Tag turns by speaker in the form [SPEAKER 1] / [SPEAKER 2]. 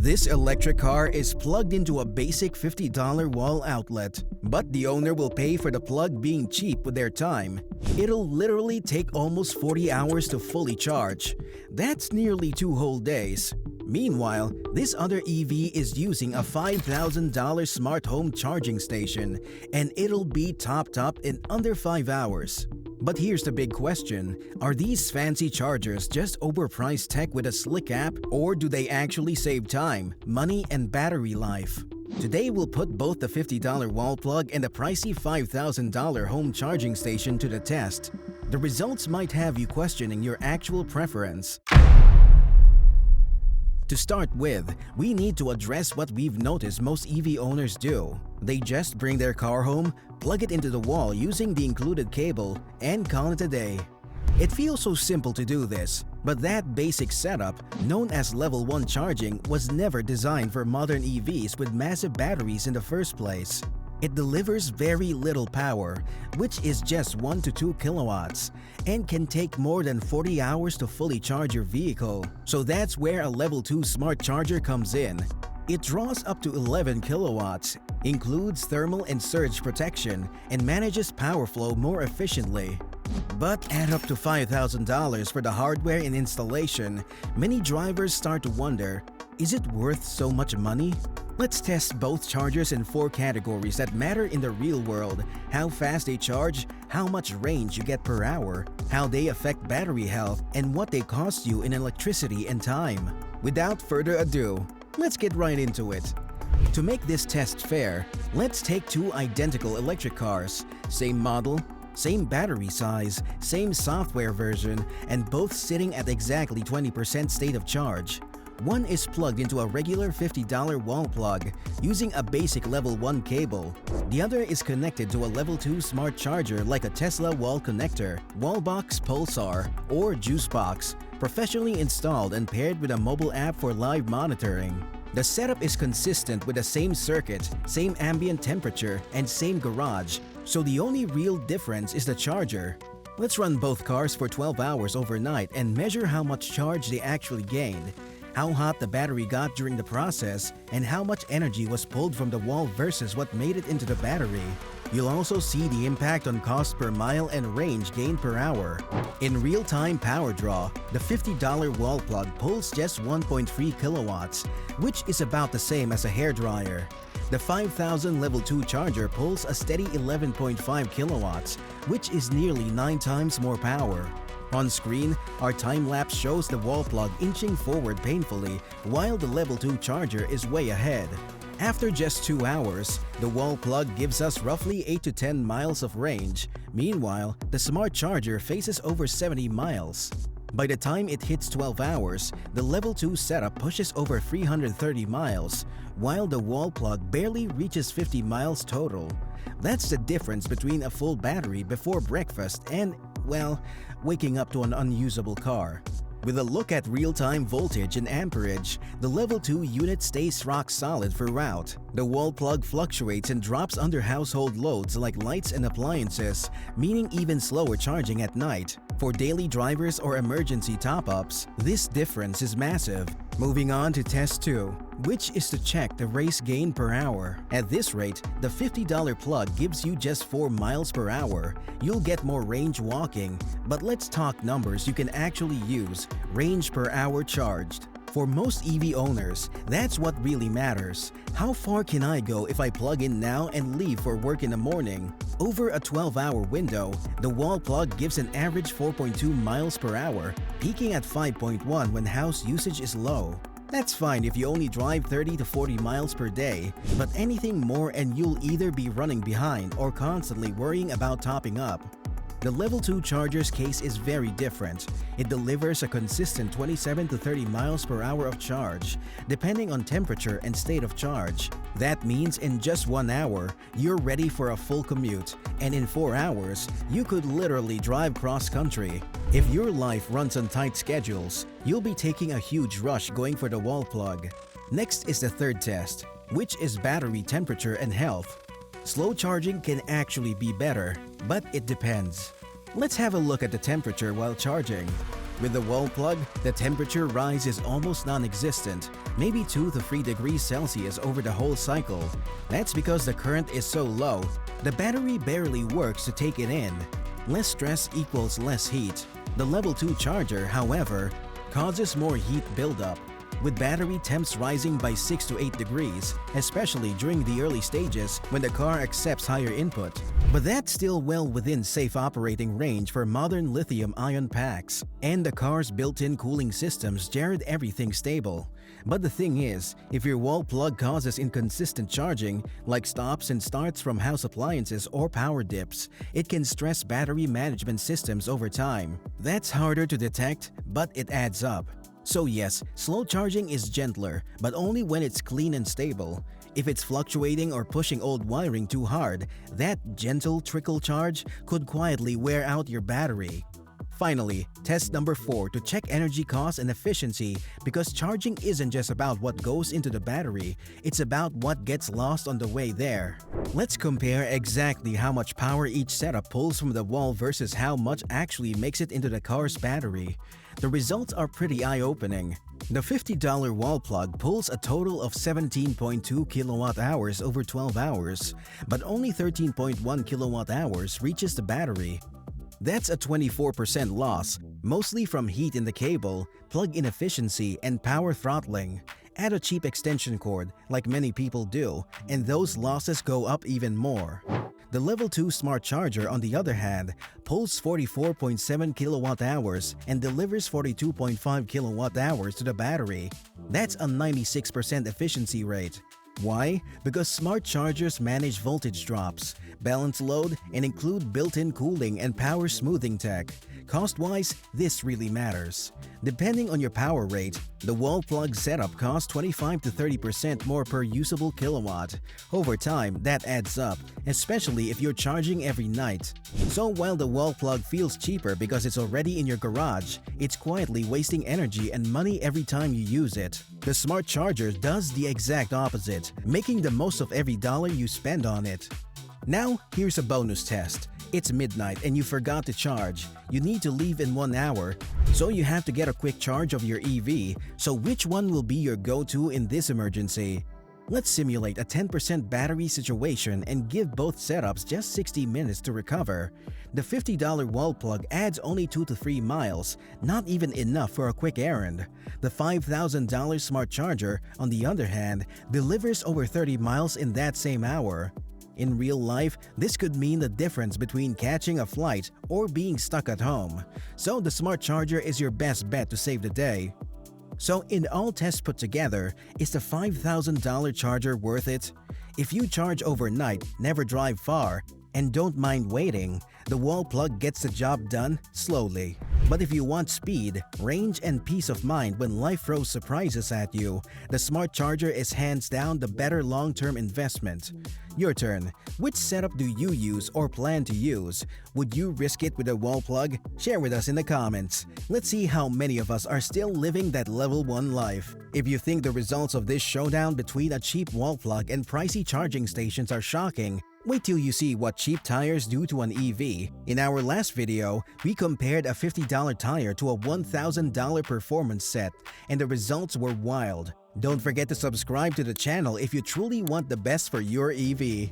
[SPEAKER 1] This electric car is plugged into a basic $50 wall outlet, but the owner will pay for the plug being cheap with their time. It'll literally take almost 40 hours to fully charge. That's nearly 2 whole days. Meanwhile, this other EV is using a $5,000 smart home charging station, and it'll be topped up in under 5 hours. But here's the big question, are these fancy chargers just overpriced tech with a slick app, or do they actually save time, money, and battery life? Today we'll put both the $50 wall plug and the pricey $5,000 home charging station to the test. The results might have you questioning your actual preference. To start with, we need to address what we've noticed most EV owners do. They just bring their car home, plug it into the wall using the included cable, and call it a day. It feels so simple to do this, but that basic setup, known as level 1 charging, was never designed for modern EVs with massive batteries in the first place. It delivers very little power, which is just 1 to 2 kilowatts, and can take more than 40 hours to fully charge your vehicle. So that's where a level 2 smart charger comes in. It draws up to 11 kilowatts, includes thermal and surge protection, and manages power flow more efficiently. But at up to $5,000 for the hardware and installation, many drivers start to wonder, is it worth so much money? Let's test both chargers in 4 categories that matter in the real world: how fast they charge, how much range you get per hour, how they affect battery health, and what they cost you in electricity and time. Without further ado, let's get right into it. To make this test fair, let's take 2 identical electric cars, same model, same battery size, same software version, and both sitting at exactly 20% state of charge. One is plugged into a regular $50 wall plug using a basic level 1 cable. The other is connected to a level 2 smart charger like a Tesla wall connector, Wallbox Pulsar, or Juicebox, professionally installed and paired with a mobile app for live monitoring. The setup is consistent with the same circuit, same ambient temperature, and same garage, so the only real difference is the charger. Let's run both cars for 12 hours overnight and measure how much charge they actually gained, how hot the battery got during the process, and how much energy was pulled from the wall versus what made it into the battery. You'll also see the impact on cost per mile and range gained per hour. In real-time power draw, the $50 wall plug pulls just 1.3 kilowatts, which is about the same as a hairdryer. The 5000 level 2 charger pulls a steady 11.5 kilowatts, which is nearly 9 times more power. On screen, our time-lapse shows the wall plug inching forward painfully while the level 2 charger is way ahead. After just 2 hours, the wall plug gives us roughly 8 to 10 miles of range. Meanwhile, the smart charger faces over 70 miles. By the time it hits 12 hours, the level 2 setup pushes over 330 miles, while the wall plug barely reaches 50 miles total. That's the difference between a full battery before breakfast and, well, waking up to an unusable car. With a look at real-time voltage and amperage, the level 2 unit stays rock solid throughout. The wall plug fluctuates and drops under household loads like lights and appliances, meaning even slower charging at night. For daily drivers or emergency top-ups, this difference is massive. Moving on to test 2, which is to check the race gain per hour. At this rate, the $50 plug gives you just 4 miles per hour. You'll get more range walking, but let's talk numbers you can actually use: range per hour charged. For most EV owners, that's what really matters. How far can I go if I plug in now and leave for work in the morning? Over a 12-hour window, the wall plug gives an average 4.2 miles per hour, peaking at 5.1 when house usage is low. That's fine if you only drive 30 to 40 miles per day, but anything more and you'll either be running behind or constantly worrying about topping up. The level 2 charger's case is very different. It delivers a consistent 27 to 30 miles per hour of charge, depending on temperature and state of charge. That means in just 1 hour, you're ready for a full commute, and in 4 hours, you could literally drive cross-country. If your life runs on tight schedules, you'll be taking a huge rush going for the wall plug. Next is the third test, which is battery temperature and health. Slow charging can actually be better, but it depends. Let's have a look at the temperature while charging. With the wall plug, the temperature rise is almost non-existent, maybe 2 to 3 degrees Celsius over the whole cycle. That's because the current is so low, the battery barely works to take it in. Less stress equals less heat. The level 2 charger, however, causes more heat buildup, with battery temps rising by 6 to 8 degrees, especially during the early stages when the car accepts higher input. But that's still well within safe operating range for modern lithium-ion packs, and the car's built-in cooling systems jarred everything stable. But the thing is, if your wall plug causes inconsistent charging, like stops and starts from house appliances or power dips, it can stress battery management systems over time. That's harder to detect, but it adds up. So yes, slow charging is gentler, but only when it's clean and stable. If it's fluctuating or pushing old wiring too hard, that gentle trickle charge could quietly wear out your battery. Finally, test number 4 to check energy cost and efficiency, because charging isn't just about what goes into the battery, it's about what gets lost on the way there. Let's compare exactly how much power each setup pulls from the wall versus how much actually makes it into the car's battery. The results are pretty eye-opening. The $50 wall plug pulls a total of 17.2 kilowatt-hours over 12 hours, but only 13.1 kilowatt-hours reaches the battery. That's a 24% loss, mostly from heat in the cable, plug inefficiency, and power throttling. Add a cheap extension cord, like many people do, and those losses go up even more. The Level 2 Smart Charger, on the other hand, pulls 44.7 kilowatt-hours and delivers 42.5 kilowatt-hours to the battery. That's a 96% efficiency rate. Why? Because smart chargers manage voltage drops, balance load, and include built-in cooling and power smoothing tech. Cost-wise, this really matters. Depending on your power rate, the wall plug setup costs 25 to 30% more per usable kilowatt. Over time, that adds up, especially if you're charging every night. So while the wall plug feels cheaper because it's already in your garage, it's quietly wasting energy and money every time you use it. The smart charger does the exact opposite, making the most of every dollar you spend on it. Now, here's a bonus test. It's midnight and you forgot to charge. You need to leave in 1 hour, so you have to get a quick charge of your EV. So which one will be your go-to in this emergency? Let's simulate a 10% battery situation and give both setups just 60 minutes to recover. The $50 wall plug adds only 2 to 3 miles, not even enough for a quick errand. The $5,000 smart charger, on the other hand, delivers over 30 miles in that same hour. In real life, this could mean the difference between catching a flight or being stuck at home. So the smart charger is your best bet to save the day. So in all tests put together, is the $5,000 charger worth it? If you charge overnight, never drive far, and don't mind waiting, the wall plug gets the job done slowly. But if you want speed, range, and peace of mind when life throws surprises at you, the smart charger is hands down the better long-term investment. Your turn. Which setup do you use or plan to use? Would you risk it with a wall plug? Share with us in the comments. Let's see how many of us are still living that level 1 life. If you think the results of this showdown between a cheap wall plug and pricey charging stations are shocking, wait till you see what cheap tires do to an EV. In our last video, we compared a $50 tire to a $1,000 performance set, and the results were wild. Don't forget to subscribe to the channel if you truly want the best for your EV.